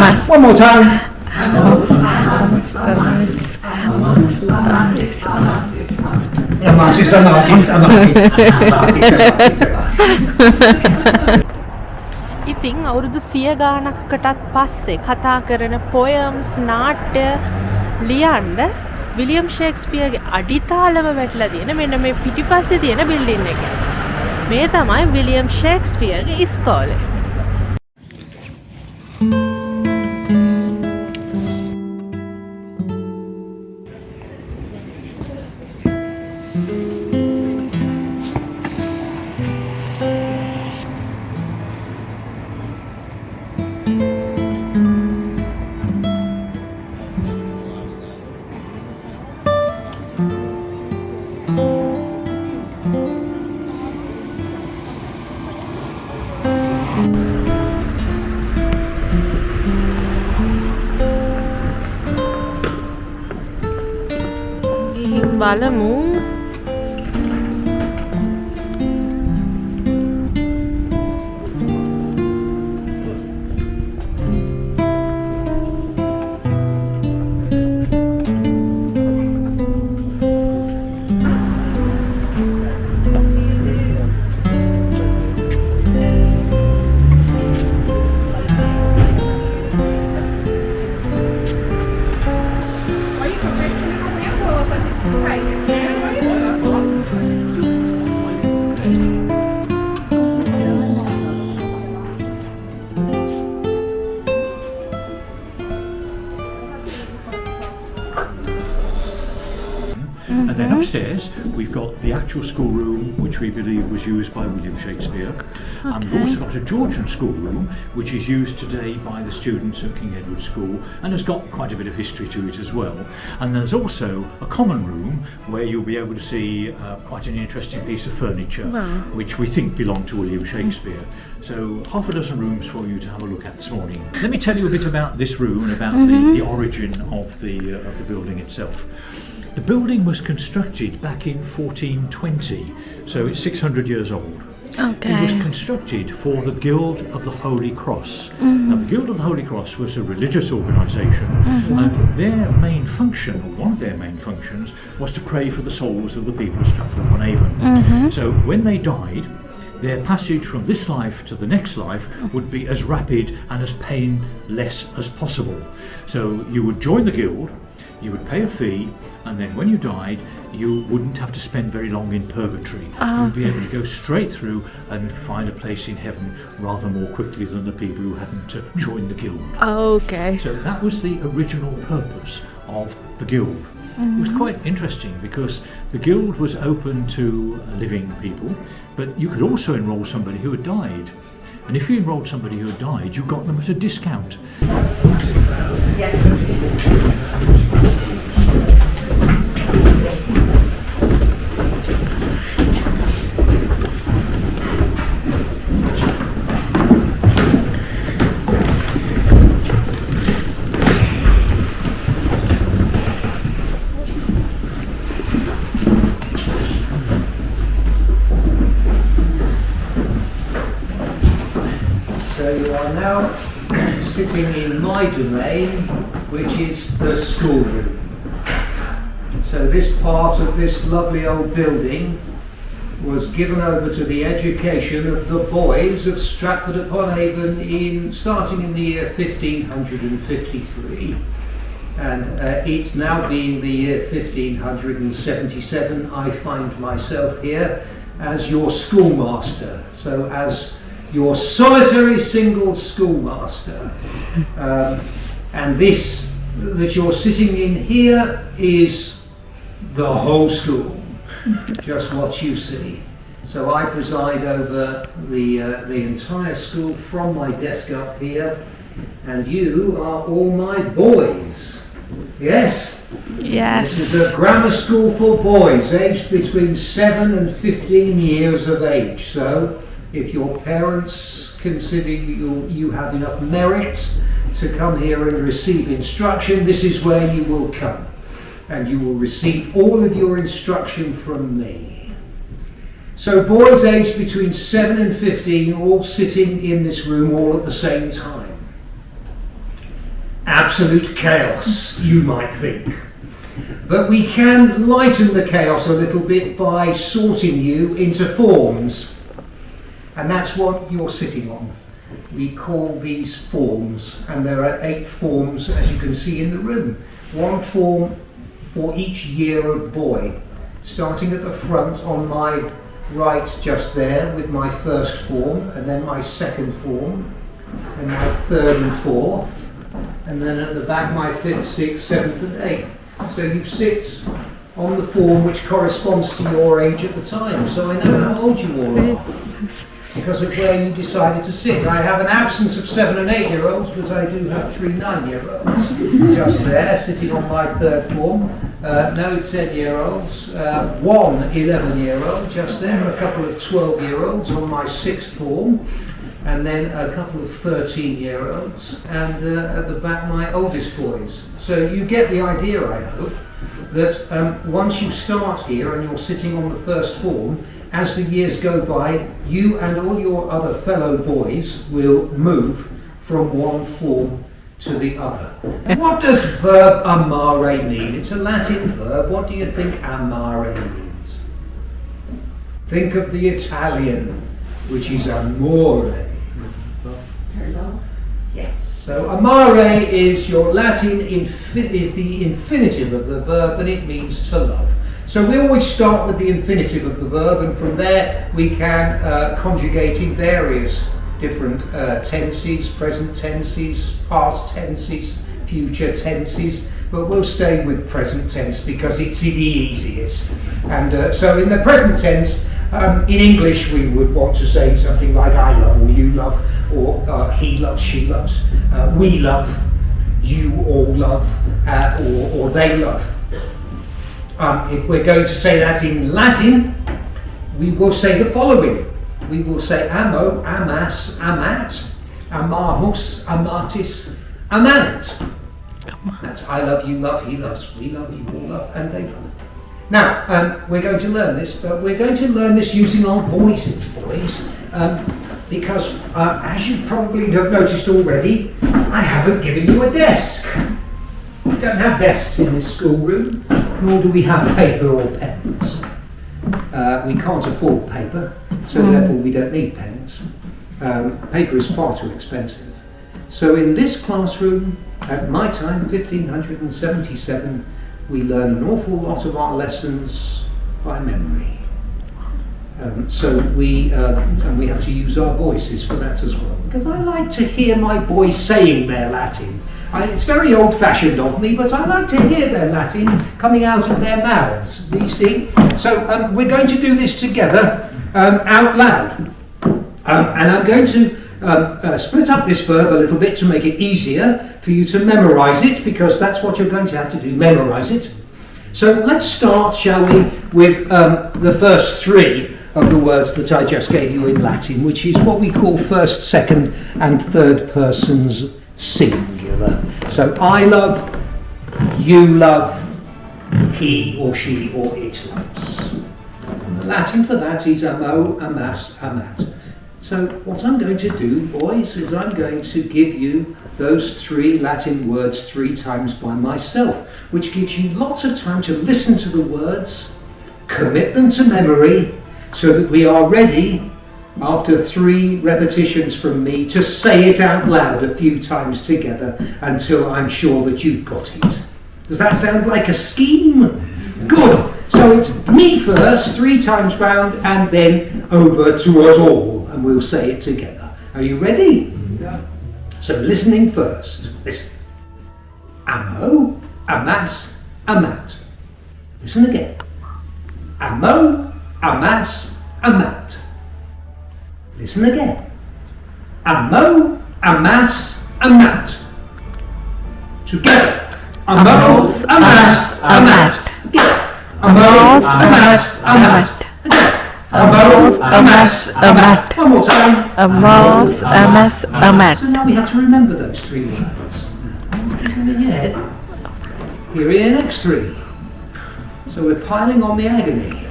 One more time. Amatis. ඉතින් අවුරුදු 100 ගානකටත් පස්සේ කතා කරන පොයම්ස් නාට්‍ය ලියන්න විලියම් ෂේක්ස්පියර්ගේ අඩිතාලම වැටලා තියෙන මෙන්න මේ පිටිපස්සේ තියෙන බිල්ඩින් එක. මේ තමයි විලියම් ෂේක්ස්පියර්ගේ ඉස්කෝලේ. බලමු. And then upstairs we've got the actual schoolroom, which we believe was used by William Shakespeare. And we've also got a Georgian schoolroom, which is used today by the students of King Edward School and has got quite a bit of history to it as well. And there's also a common room where you'll be able to see quite an interesting piece of furniture, which we think belonged to William Shakespeare. So half a dozen rooms for you to have a look at this morning. Let me tell you a bit about this room and about the origin of the building itself. The building was constructed back in 1420, so it's 600 years old. Okay. It was constructed for the Guild of the Holy Cross. Now, the Guild of the Holy Cross was a religious organisation, and their main function, or one of their main functions, was to pray for the souls of the people of Stratford-upon-Avon. So when they died, their passage from this life to the next life would be as rapid and as painless as possible. So you would join the guild, you would pay a fee, and then when you died, you wouldn't have to spend very long in purgatory. You'd be able to go straight through and find a place in heaven rather more quickly than the people who hadn't joined the guild. Okay. So that was the original purpose of the guild. It was quite interesting because the guild was open to living people, but you could also enrol somebody who had died. And if you enrolled somebody who had died, you got them at a discount. So you are now sitting in my domain, which is the schoolroom. So this part of this lovely old building was given over to the education of the boys of Stratford-upon-Avon starting in the year 1553. And it's now being the year 1577. I find myself here as your schoolmaster. So as your solitary single schoolmaster. And this that you're sitting in here is the whole school, just what you see. So I preside over the entire school from my desk up here, and you are all my boys. Yes? Yes. This is a grammar school for boys aged between 7 and 15 years of age. So if your parents consider you have enough merit to come here and receive instruction, this is where you will come. And you will receive all of your instruction from me. So boys aged between 7 and 15 all sitting in this room all at the same time. absolute chaos, you might think. But we can lighten the chaos a little bit by sorting you into forms. And that's what you're sitting on. We call these forms, and there are 8 forms, as you can see in the room. 1 form for each year of boy, starting at the front on my right just there with my first form, and then my second form, and my third and fourth, and then at the back my 5th, 6th, 7th and 8th. So you sit on the form which corresponds to your age at the time. So I know how old you all are because of where you decided to sit. I have an absence of 7 and 8-year-olds, but I do have 3 9-year-olds just there sitting on my third form. No 10-year-olds, 1 11-year-old just there, a couple of 12-year-olds on my 6th form, and then a couple of 13-year-olds, and at the back my oldest boys. So you get the idea, I hope, that once you start here and you're sitting on the first form, as the years go by, you and all your other fellow boys will move from one form to the other. What does verb amare mean? It's a Latin verb. What do you think amare means? Think of the Italian, which is amore. Yes. So amare is your Latin is the infinitive of the verb, and it means to love. So we always start with the infinitive of the verb, and from there we can conjugate in various different tenses, present tenses, past tenses, future tenses, but we'll stay with present tense because it's the easiest. And so in the present tense, in English we would want to say something like I love, or you love, or he loves, she loves, we love, you all love, or they love. If we're going to say that in Latin, we will say the following. We will say amo, amas, amat, amamus, amatis, amant. That's I love, you love, he loves, we love, you all love, and they love. Now, we're going to learn this, but we're going to learn this using our voices, boys, because as you probably have noticed already, I haven't given you a desk. We don't have desks in this schoolroom, nor do we have paper or pens. We can't afford paper, so therefore we don't need pens. Paper is far too expensive. So in this classroom, at my time, 1577, we learn an awful lot of our lessons by memory. So we have to use our voices for that as well. Because I like to hear my boys saying their Latin. It's very old-fashioned of me, but I like to hear their Latin coming out of their mouths, do you see? So we're going to do this together out loud. And I'm going to split up this verb a little bit to make it easier for you to memorise it, because that's what you're going to have to do, memorise it. So let's start, shall we, with the first 3 of the words that I just gave you in Latin, which is what we call first, second and third persons singular. So I love, you love, he or she or it loves. And the Latin for that is amo, amas, amat. So what I'm going to do, boys, is I'm going to give you those 3 Latin words 3 times by myself, which gives you lots of time to listen to the words, commit them to memory, so that we are ready, after 3 repetitions from me, to say it out loud a few times together until I'm sure that you've got it. Does that sound like a scheme? Good. So it's me first, 3 times round, and then over to us all, and we'll say it together. Are you ready? Yeah. So listening first. Listen. Amo, amas, amat. Listen again. Amo, amas, amat. Listen again. Amo, amas, amat. Together. Amo, amas, amat. Again. Amo, amas, amat. Amo, amas, amat. One more time. Amos, amas, amat. So now we have to remember those 3 words. Let's keep them in your head. Here are the next 3. So we're piling on the agony.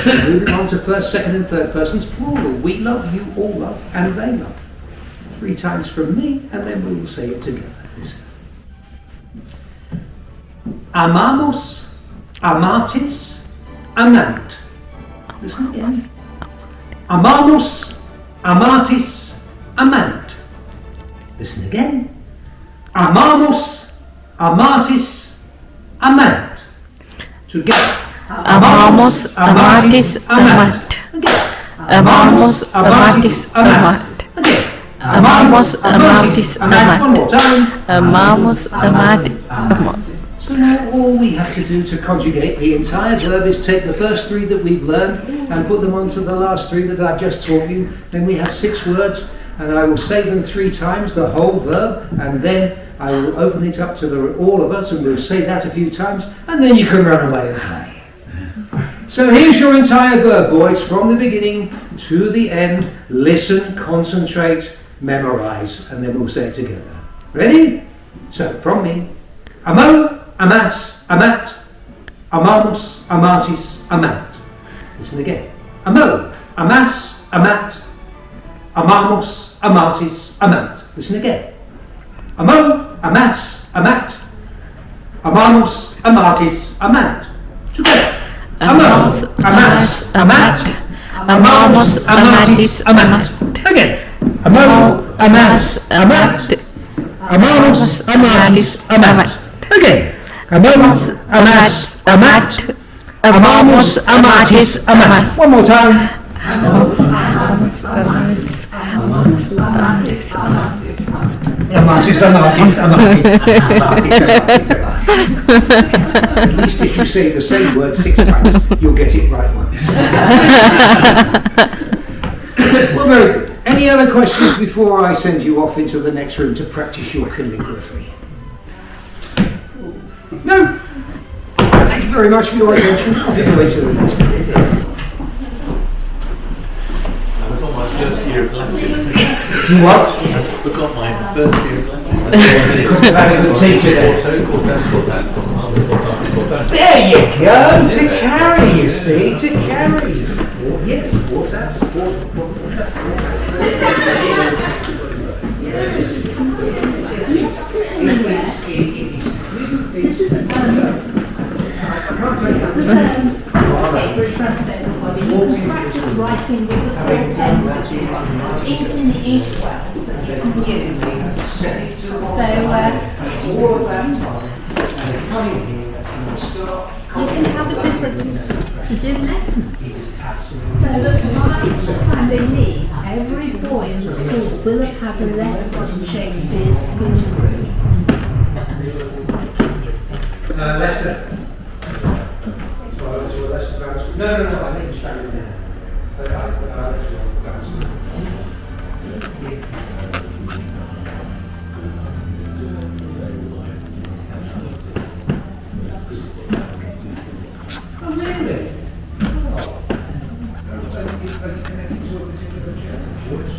Moving on to first, second and third persons plural. We love, you all love, and they love. 3 times from me, and then we will say it together. Listen. Amamos, amatis, amant. Listen again. Amamos, amatis, amant. Listen again. Amamos, amatis, amant. Together. Amamos, amatis, amant. Amamos, amatis, amant. Amamos, amatis, amant. One more time. Amamos, amatis, amant. So now all we have to do to conjugate the entire verb is take the first three that we've learned and put them onto the last three that I've just taught you. Then we have 6 words, and I will say them 3 times, the whole verb, and then I will open it up to all of us and we'll say that a few times, and then you can run away and play. So here's your entire verb, boys, from the beginning to the end. Listen, concentrate, memorize, and then we'll say it together. Ready? So, from me. Amo, amas, amat. Amamos, amatis, amant. Listen again. Amo, amas, amat. Amamos, amatis, amant. Listen again. Amo, amas, amat. Amamos, amatis, amant. Together. Amamos, amas, amat. Amamos, amatis, amant. Again. Amo, amas, amat. Amamos, amatis, amant. Again. Amamos, amas, amat. Amamos, amatis, amant. One more time. Amatis, amatis, amatis, amatis, At least if you say the same word 6 times, you'll get it right once. Well, very good. Any other questions before I send you off into the next room to practice your calligraphy? No? Thank you very much for your attention. Off you go into the next room. I forgot my first year of Latin. You what? I forgot my first year of Latin. Very good teacher there. There you go, to carry, you see, to carry. Yes, that's This is practice writing with the 4 pens, even in the inkwells that you can use. So you can have a difference to do lessons. So that by the time they leave, every boy in the school will have had a lesson in Shakespeare's Schoolroom. Lester. No, I didn't stand it down. Oh, really? Oh. So are you connected to a particular church?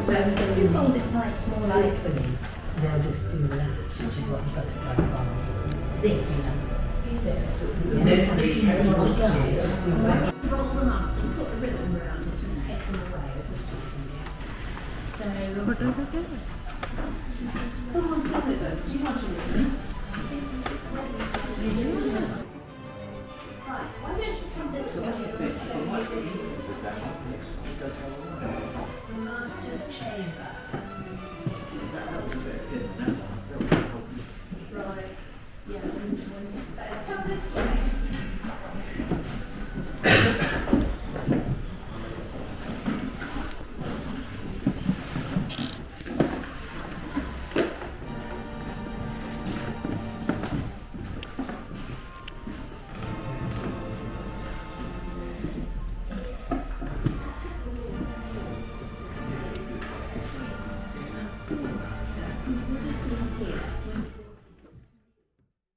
So when you hold it nice small like they'll just do that, which is what you've got to go on. This. And it's easy to go. Just roll them up and put a ribbon around it and take them away as a souvenir. So hold on, sorry, do you want a ribbon? Right, why don't you come this way? The Master's Chamber.